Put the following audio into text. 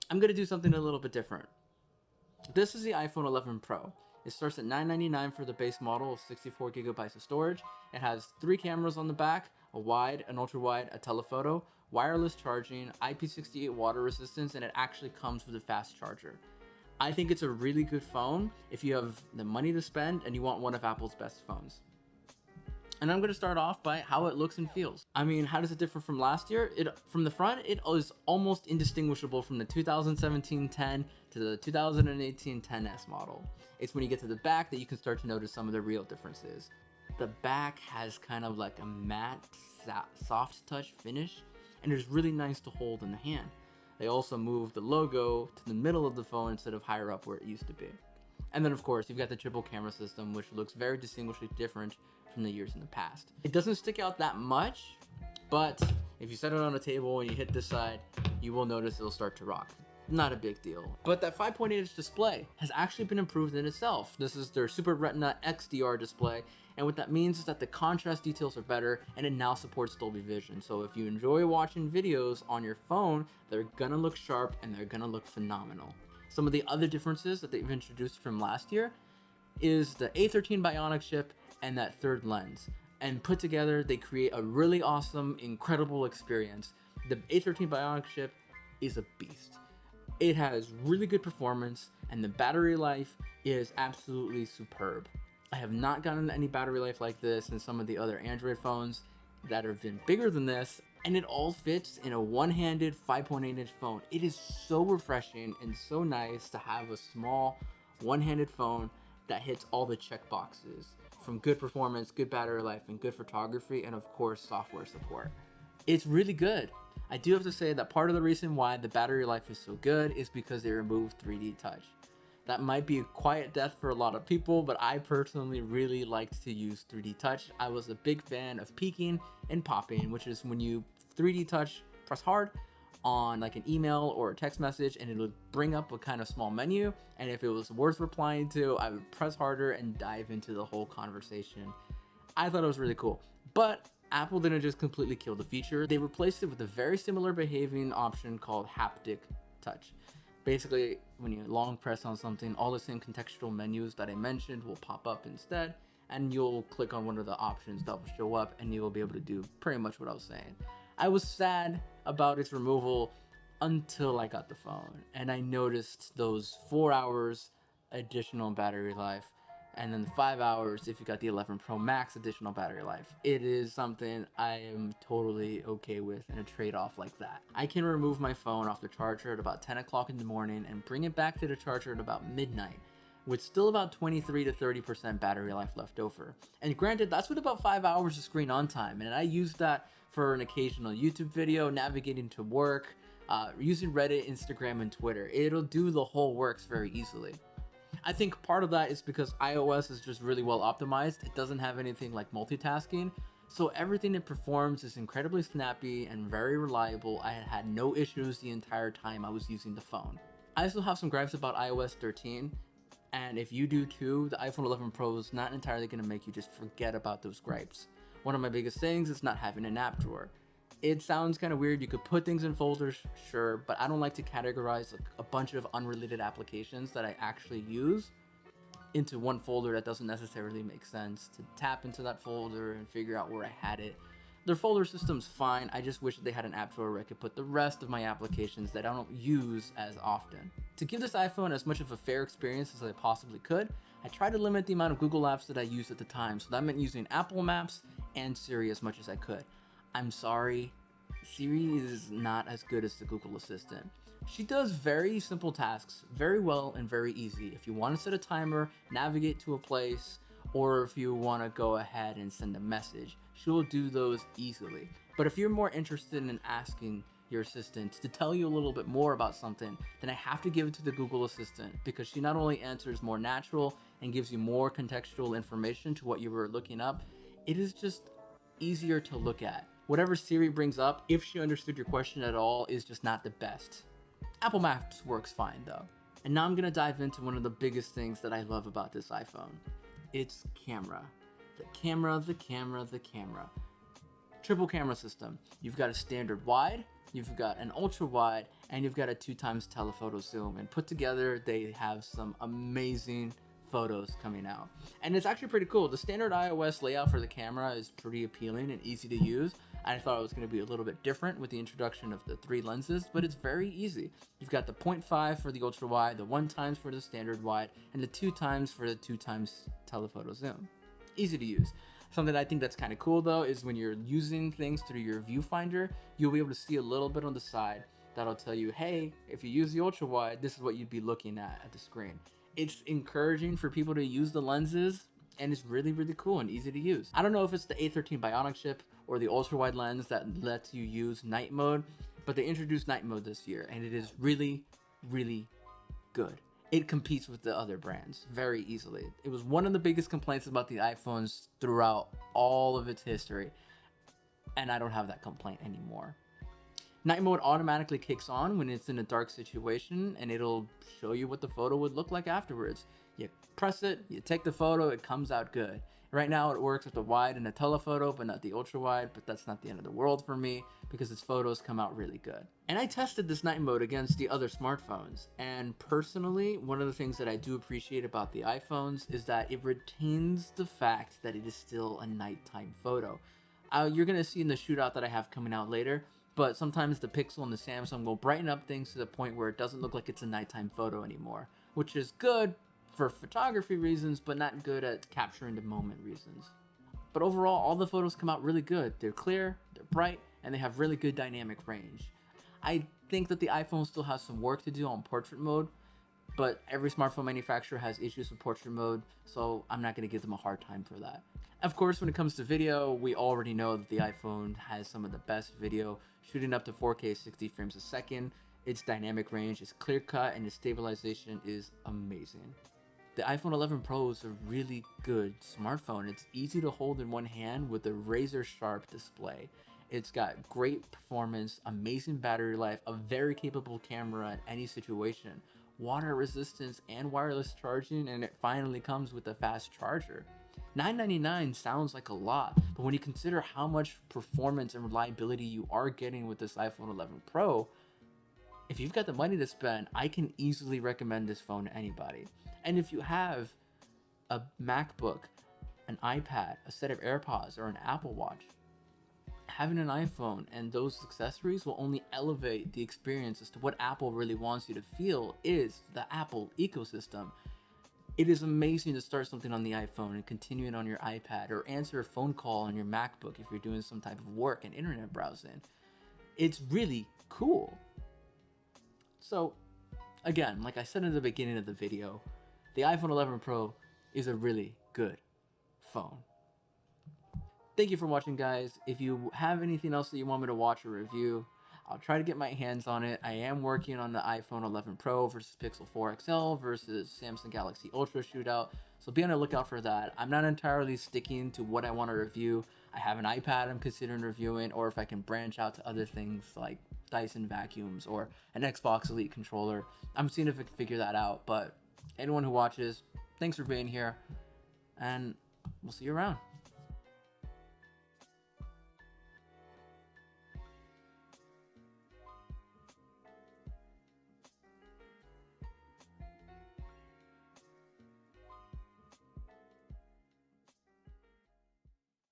I'm going to do something a little bit different. This is the iPhone 11 Pro. It starts at $999 for the base model of 64 gigabytes of storage. It has 3 cameras on the back, a wide, an ultra wide, a telephoto, wireless charging, IP68 water resistance, and it actually comes with a fast charger. I think it's a really good phone if you have the money to spend and you want one of Apple's best phones. And I'm going to start off by how it looks and feels. I mean, how does it differ from last year? From the front, it is almost indistinguishable from the 2017 10 to the 2018 10s model. It's when you get to the back that you can start to notice some of the real differences. The back has kind of like a matte, soft touch finish, and it's really nice to hold in the hand. They also moved the logo to the middle of the phone instead of higher up where it used to be. And then of course, you've got the triple camera system, which looks very distinguishably different from the years in the past. It doesn't stick out that much, but if you set it on a table and you hit this side, you will notice it'll start to rock. Not a big deal. But that 5.8-inch display has actually been improved in itself. This is their Super Retina XDR display, and what that means is that the contrast details are better, and it now supports Dolby Vision. So if you enjoy watching videos on your phone, they're gonna look sharp and they're gonna look phenomenal. Some of the other differences that they've introduced from last year is the A13 Bionic chip and that third lens. And put together, they create a really awesome, incredible experience. The A13 Bionic chip is a beast. It has really good performance, and the battery life is absolutely superb. I have not gotten any battery life like this in some of the other Android phones that have been bigger than this, and it all fits in a one-handed 5.8-inch phone. It is so refreshing and so nice to have a small one-handed phone that hits all the check boxes, from good performance, good battery life, and good photography, and of course software support. It's really good. I do have to say that part of the reason why the battery life is so good is because they removed 3D touch. That might be a quiet death for a lot of people, but I personally really liked to use 3D touch. I was a big fan of peeking and popping, which is when you 3D touch, press hard on like an email or a text message, and it would bring up a kind of small menu, and if it was worth replying to, I would press harder and dive into the whole conversation. I thought it was really cool, but Apple didn't just completely kill the feature. They replaced it with a very similar behaving option called haptic touch. Basically, when you long press on something, all the same contextual menus that I mentioned will pop up instead, and you'll click on one of the options that will show up, and you will be able to do pretty much what I was saying. I was sad about its removal until I got the phone, and I noticed those 4 hours additional battery life, and then 5 hours if you got the 11 Pro Max additional battery life. It is something I am totally okay with in a trade-off like that. I can remove my phone off the charger at about 10 o'clock in the morning and bring it back to the charger at about midnight, with still about 23 to 30% battery life left over. And granted, that's with about 5 hours of screen on time, and I use that for an occasional YouTube video, navigating to work, using Reddit, Instagram, and Twitter. It'll do the whole works very easily. I think part of that is because iOS is just really well optimized. It doesn't have anything like multitasking, so everything it performs is incredibly snappy and very reliable. I had no issues the entire time I was using the phone. I also have some gripes about iOS 13, and if you do too, the iPhone 11 Pro is not entirely going to make you just forget about those gripes. One of my biggest things is not having an app drawer. It sounds kind of weird. You could put things in folders, sure, but I don't like to categorize a bunch of unrelated applications that I actually use into one folder that doesn't necessarily make sense to tap into that folder and figure out where I had it. Their folder system's fine. I just wish that they had an app drawer where I could put the rest of my applications that I don't use as often. To give this iPhone as much of a fair experience as I possibly could, I tried to limit the amount of Google apps that I used at the time, so that meant using Apple Maps and Siri as much as I could. I'm sorry, Siri is not as good as the Google Assistant. She does very simple tasks very well and very easy. If you want to set a timer, navigate to a place, or if you want to go ahead and send a message, she will do those easily. But if you're more interested in asking your assistant to tell you a little bit more about something, then I have to give it to the Google Assistant, because she not only answers more natural and gives you more contextual information to what you were looking up, it is just easier to look at. Whatever Siri brings up, if she understood your question at all, is just not the best. Apple Maps works fine though. And now I'm gonna dive into one of the biggest things that I love about this iPhone. It's camera. The camera. Triple camera system. You've got a standard wide, you've got an ultra wide, and you've got a 2x telephoto zoom, and put together they have some amazing photos coming out. And it's actually pretty cool. The standard iOS layout for the camera is pretty appealing and easy to use. I thought it was going to be a little bit different with the introduction of the 3 lenses, but it's very easy. You've got the 0.5 for the ultra wide, the 1x for the standard wide, and the 2x for the 2x telephoto zoom. Easy to use. Something I think that's kind of cool though is when you're using things through your viewfinder, you'll be able to see a little bit on the side that'll tell you, hey, if you use the ultra wide, this is what you'd be looking at the screen. It's encouraging for people to use the lenses, and it's really, really cool and easy to use. I don't know if it's the A13 Bionic chip or the ultra wide lens that lets you use night mode, but they introduced night mode this year, and it is really, really good. It competes with the other brands very easily. It was one of the biggest complaints about the iPhones throughout all of its history, and I don't have that complaint anymore. Night mode automatically kicks on when it's in a dark situation, and it'll show you what the photo would look like afterwards. You press it, you take the photo, it comes out good. Right now it works with the wide and the telephoto, but not the ultra wide, but that's not the end of the world for me because its photos come out really good. And I tested this night mode against the other smartphones, and personally, one of the things that I do appreciate about the iPhones is that it retains the fact that it is still a nighttime photo. You're gonna see in the shootout that I have coming out later, but sometimes the Pixel and the Samsung will brighten up things to the point where it doesn't look like it's a nighttime photo anymore, which is good for photography reasons, but not good at capturing the moment reasons. But overall, all the photos come out really good. They're clear, they're bright, and they have really good dynamic range. I think that the iPhone still has some work to do on portrait mode, but every smartphone manufacturer has issues with portrait mode, so I'm not going to give them a hard time for that. Of course, when it comes to video, we already know that the iPhone has some of the best video, shooting up to 4K 60 frames a second. Its dynamic range is clear cut, and its stabilization is amazing. The iPhone 11 Pro is a really good smartphone. It's easy to hold in one hand with a razor sharp display. It's got great performance, amazing battery life, a very capable camera in any situation, water resistance and wireless charging, and it finally comes with a fast charger. $999 sounds like a lot, but when you consider how much performance and reliability you are getting with this iPhone 11 Pro, if you've got the money to spend, I can easily recommend this phone to anybody. And if you have a MacBook, an iPad, a set of AirPods, or an Apple Watch, having an iPhone and those accessories will only elevate the experience as to what Apple really wants you to feel is the Apple ecosystem. It is amazing to start something on the iPhone and continue it on your iPad, or answer a phone call on your MacBook if you're doing some type of work and internet browsing. It's really cool. So, again, like I said in the beginning of the video, the iPhone 11 Pro is a really good phone. Thank you for watching, guys. If you have anything else that you want me to watch or review, I'll try to get my hands on it. I am working on the iPhone 11 Pro versus Pixel 4 XL versus Samsung Galaxy Ultra shootout, so be on the lookout for that. I'm not entirely sticking to what I want to review. I have an iPad I'm considering reviewing, or if I can branch out to other things like Dyson vacuums or an Xbox Elite controller. I'm seeing if I can figure that out, but anyone who watches, thanks for being here, and we'll see you around.